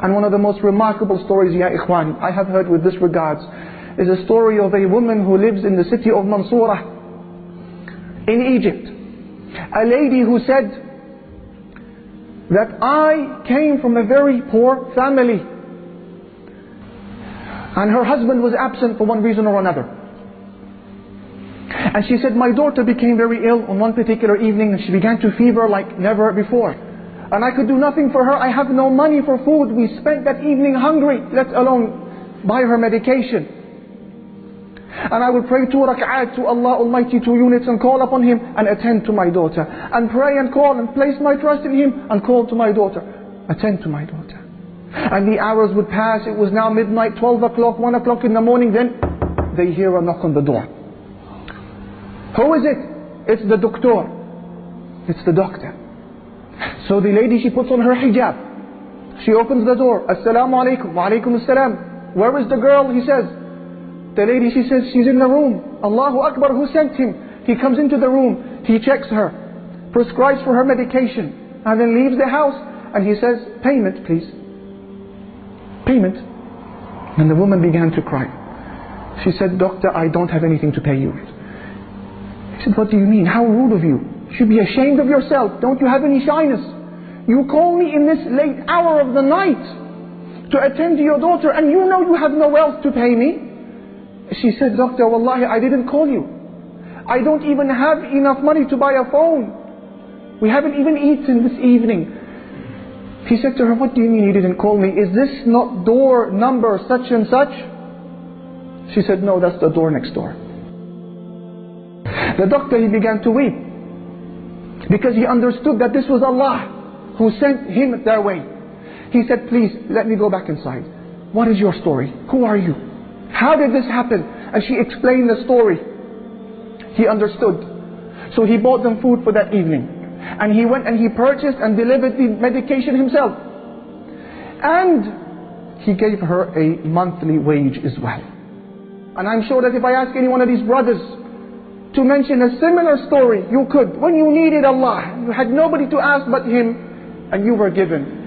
And one of the most remarkable stories, ya ikhwan, I have heard with this regards, is a story of a woman who lives in the city of Mansoura in Egypt. A lady who said that I came from a very poor family, and her husband was absent for one reason or another. And she said, my daughter became very ill on one particular evening, and she began to fever like never before. And I could do nothing for her. I have no money for food. We spent that evening hungry, let alone buy her medication. And I would pray 2 rak'at to Allah Almighty, 2 units, and call upon Him and attend to my daughter. And pray and call and place my trust in Him and call to my daughter. Attend to my daughter. And the hours would pass. It was now midnight, 12 o'clock, 1 o'clock in the morning. Then they hear a knock on the door. Who is it? It's the doctor. It's the doctor. So the lady, she puts on her hijab. She opens the door. Assalamu alaikum. Wa alaikum assalam. Where is the girl? He says. The lady, she says, she's in the room. Allahu Akbar, who sent him? He comes into the room. He checks her. Prescribes for her medication. And then leaves the house. And he says, payment please. Payment. And the woman began to cry. She said, doctor, I don't have anything to pay you. He said, what do you mean? How rude of you. You should be ashamed of yourself. Don't you have any shyness? You call me in this late hour of the night to attend to your daughter, and you know you have no wealth to pay me. She said, doctor, wallahi, I didn't call you. I don't even have enough money to buy a phone. We haven't even eaten this evening. He said to her, what do you mean you didn't call me? Is this not door number such and such? She said, no, that's the door next door. The doctor, he began to weep, because he understood that this was Allah who sent him their way. He said, please, let me go back inside. What is your story? Who are you? How did this happen? And she explained the story. He understood. So he bought them food for that evening. And he went and he purchased and delivered the medication himself. And he gave her a monthly wage as well. And I'm sure that if I ask any one of these brothers to mention a similar story, you could. When you needed Allah, you had nobody to ask but Him, and you were given.